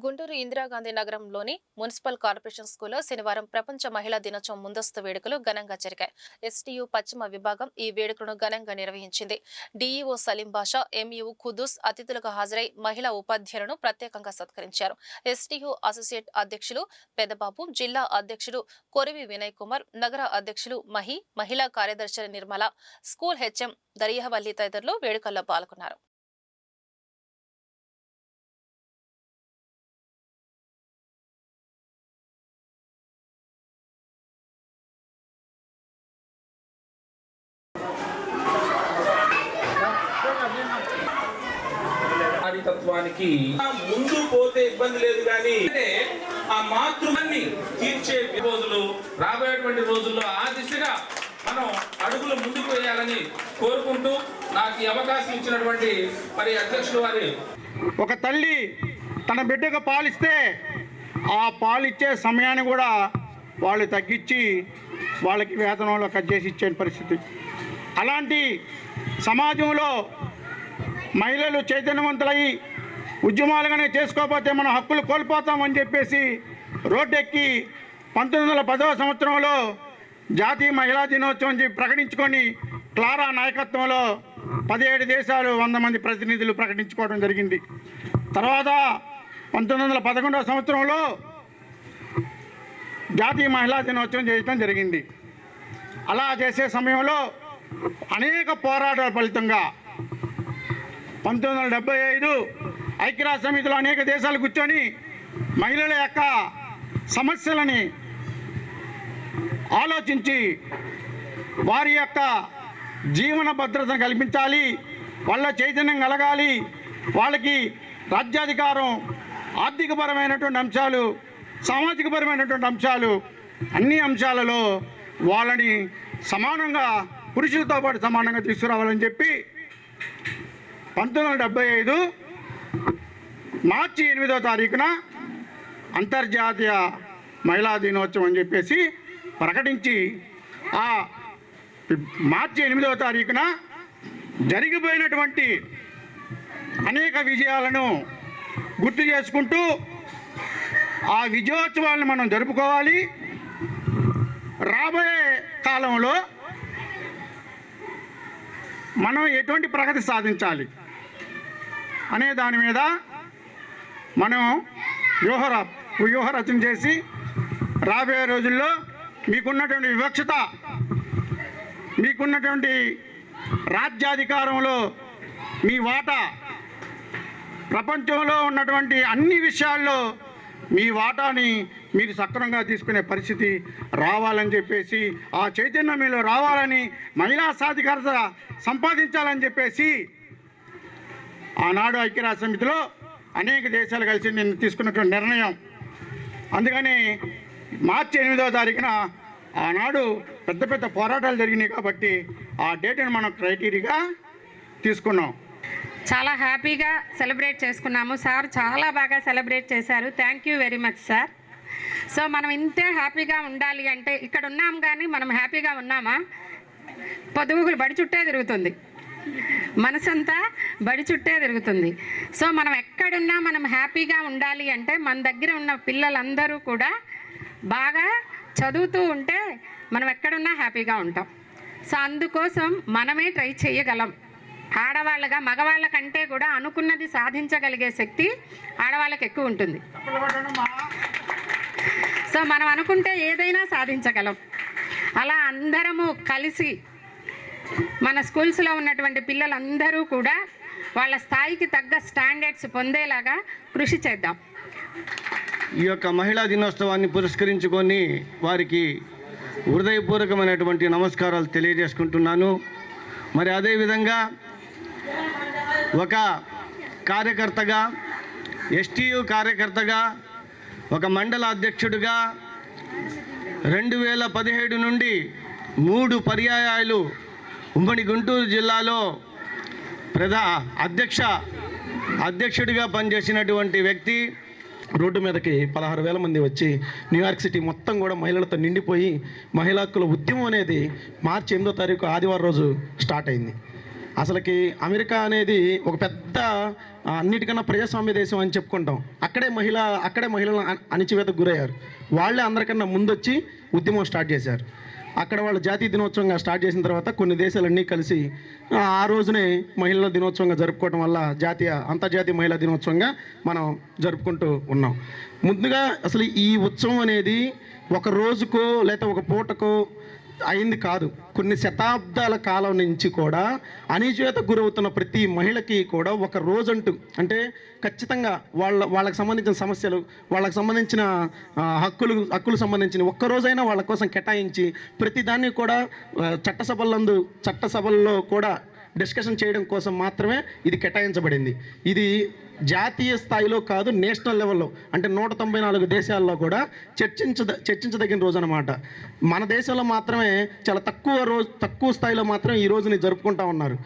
గుంటూరు ఇందిరాగాంధీ నగరంలోని municipal corporation స్కూల్లో శనివారం ప్రపంచ మహిళా దినోత్సవం ముందస్తు వేడుకలు ఘనంగా జరిగాయి. ఎస్టీయూ పశ్చిమ విభాగం ఈ వేడుకలను ఘనంగా నిర్వహించింది. డీఈఓ సలీం బాషా, ఎంఈఓ ఖుద్దూస్ అతిథులుగా హాజరై మహిళా ఉపాధ్యాయులను ప్రత్యేకంగా సత్కరించారు. ఎస్టీయూ అసోసియేట్ అధ్యక్షులు పెదబాబు, జిల్లా అధ్యక్షుడు కొరివి వినయ్ కుమార్, నగర అధ్యక్షులు మహిళా కార్యదర్శి నిర్మల, స్కూల్ హెచ్ఎం దరియహవల్లి తదితరులు వేడుకల్లో పాల్గొన్నారు. తత్వానికి ముందు పోతే ఇబ్బంది లేదు, కానీ ఆ మాతృత్వాన్ని తీర్చే రోజులు రాబోయేటువంటి రోజుల్లో ఆ దిశగా మనం అడుగులు ముందుకు వేయాలని కోరుకుంటూ నాకు ఈ అవకాశం ఇచ్చినటువంటి మరి అధ్యక్షులు వారి ఒక తల్లి తన బిడ్డకు పాలిస్తే ఆ పాలిచ్చే సమయాన్ని కూడా వాళ్ళు తగ్గించి వాళ్ళకి వేతనంలో కట్ చేసి ఇచ్చే పరిస్థితి. అలాంటి సమాజంలో మహిళలు చైతన్యవంతులై ఉద్యమాలుగానే చేసుకోకపోతే మన హక్కులు కోల్పోతామని చెప్పేసి రోడ్డెక్కి 1910వ సంవత్సరంలో జాతీయ మహిళా దినోత్సవం ప్రకటించుకొని క్లారా నాయకత్వంలో 17 దేశాలు 100 మంది ప్రతినిధులు ప్రకటించుకోవడం జరిగింది. తర్వాత 1911వ సంవత్సరంలో జాతీయ మహిళా దినోత్సవం చేయడం జరిగింది. అలా చేసే సమయంలో అనేక పోరాటాల ఫలితంగా 1975 ఐక్యరాజ్య సమితిలో అనేక దేశాలు కూర్చొని మహిళల యొక్క సమస్యలని ఆలోచించి వారి యొక్క జీవన భద్రతను కల్పించాలి, వాళ్ళ చైతన్యం కలగాలి, వాళ్ళకి రాజ్యాధికారం, ఆర్థికపరమైనటువంటి అంశాలు, సామాజికపరమైనటువంటి అంశాలు, అన్ని అంశాలలో వాళ్ళని సమానంగా పురుషులతో పాటు సమానంగా తీసుకురావాలని చెప్పి 1975 మార్చి 8వ తారీఖున అంతర్జాతీయ మహిళా దినోత్సవం అని చెప్పేసి ప్రకటించి ఆ మార్చి 8వ తారీఖున జరిగిపోయినటువంటి అనేక విజయాలను గుర్తు చేసుకుంటూ ఆ విజయోత్సవాలను మనం జరుపుకోవాలి. రాబోయే కాలంలో మనం ఎటువంటి ప్రగతి సాధించాలి అనే దాని మీద మనం వ్యూహ రచన చేసి రాబోయే రోజుల్లో మీకున్నటువంటి వివక్షత, మీకున్నటువంటి రాజ్యాధికారంలో మీ వాటా, ప్రపంచంలో ఉన్నటువంటి అన్ని విషయాల్లో మీ వాటాని మీరు సక్రమంగా తీసుకునే పరిస్థితి రావాలని చెప్పేసి, ఆ చైతన్యం మీలో రావాలని, మహిళా సాధికారత సంపాదించాలని చెప్పేసి ఆనాడు ఐక్యరాజ్య సమితిలో అనేక దేశాలు కలిసి నేను తీసుకున్నటువంటి నిర్ణయం. అందుకని మార్చి 8వ తారీఖున ఆనాడు పెద్ద పోరాటాలు జరిగినాయి కాబట్టి ఆ డేట్ని మనం క్రైటీరియాగా తీసుకున్నాం. చాలా హ్యాపీగా సెలబ్రేట్ చేసుకున్నాము. సార్ చాలా బాగా సెలబ్రేట్ చేశారు. Thank you very much sir. So మనం ఇంతే హ్యాపీగా ఉండాలి అంటే, ఇక్కడ ఉన్నాం కానీ మనం హ్యాపీగా ఉన్నామా? పొదుగులు బడి చుట్టే తిరుగుతుంది, మనసంతా బడి చుట్టే తిరుగుతుంది. సో మనం ఎక్కడున్నా మనం హ్యాపీగా ఉండాలి అంటే మన దగ్గర ఉన్న పిల్లలందరూ కూడా బాగా చదువుతూ ఉంటే మనం ఎక్కడున్నా హ్యాపీగా ఉంటాం. సో అందుకోసం మనమే ట్రై చేయగలం. ఆడవాళ్ళగా మగవాళ్ళ కంటే కూడా అనుకున్నది సాధించగలిగే శక్తి ఆడవాళ్ళకి ఎక్కువ ఉంటుంది. సో మనం అనుకుంటే ఏదైనా సాధించగలం. అలా అందరము కలిసి మన స్కూల్స్లో ఉన్నటువంటి పిల్లలందరూ కూడా వాళ్ళ స్థాయికి తగ్గ స్టాండర్డ్స్ పొందేలాగా కృషి చేద్దాం. ఈ యొక్క మహిళా దినోత్సవాన్ని పురస్కరించుకొని వారికి హృదయపూర్వకమైనటువంటి నమస్కారాలు తెలియజేసుకుంటున్నాను. మరి అదేవిధంగా ఒక కార్యకర్తగా, ఎస్టీయూ కార్యకర్తగా, ఒక మండల అధ్యక్షుడిగా 2017 నుండి 3 పర్యాయాలు ఉమ్మడి గుంటూరు జిల్లాలో అధ్యక్షుడిగా పనిచేసినటువంటి వ్యక్తి. రోడ్డు మీదకి 16,000 మంది వచ్చి న్యూయార్క్ సిటీ మొత్తం కూడా మహిళలతో నిండిపోయి మహిళా హక్కుల ఉద్యమం అనేది మార్చి 8వ తారీఖు ఆదివారం రోజు స్టార్ట్ అయింది. అసలుకి అమెరికా అనేది ఒక పెద్ద అన్నిటికన్నా ప్రజాస్వామ్య దేశం అని చెప్పుకుంటాం. అక్కడే మహిళలు అణిచివేతకు గురయ్యారు. వాళ్ళే అందరికన్నా ముందొచ్చి ఉద్యమం స్టార్ట్ చేశారు. అక్కడ వాళ్ళు జాతీయ దినోత్సవంగా స్టార్ట్ చేసిన తర్వాత కొన్ని దేశాలన్నీ కలిసి ఆ రోజునే మహిళల దినోత్సవంగా జరుపుకోవడం వల్ల అంతర్జాతీయ మహిళా దినోత్సవంగా మనం జరుపుకుంటూ ఉన్నాం. ముందుగా అసలు ఈ ఉత్సవం అనేది ఒక రోజుకో లేకపోతే ఒక పూటకో అయింది కాదు. కొన్ని శతాబ్దాల కాలం నుంచి కూడా అణిచివేతకు గురవుతున్న ప్రతి మహిళకి కూడా ఒక రోజంటూ, అంటే ఖచ్చితంగా వాళ్ళకి సంబంధించిన సమస్యలు, వాళ్ళకి సంబంధించిన హక్కులు సంబంధించిన ఒక్కరోజైనా వాళ్ళ కోసం కేటాయించి ప్రతిదాన్ని కూడా చట్టసభల్లో కూడా డిస్కషన్ చేయడం కోసం మాత్రమే ఇది కేటాయించబడింది. ఇది జాతీయ స్థాయిలో కాదు, నేషనల్ లెవెల్లో, అంటే 194 దేశాల్లో కూడా చర్చించదగిన రోజు అన్నమాట. మన దేశంలో మాత్రమే చాలా తక్కువ స్థాయిలో మాత్రమే ఈ రోజుని జరుపుకుంటా ఉన్నారు.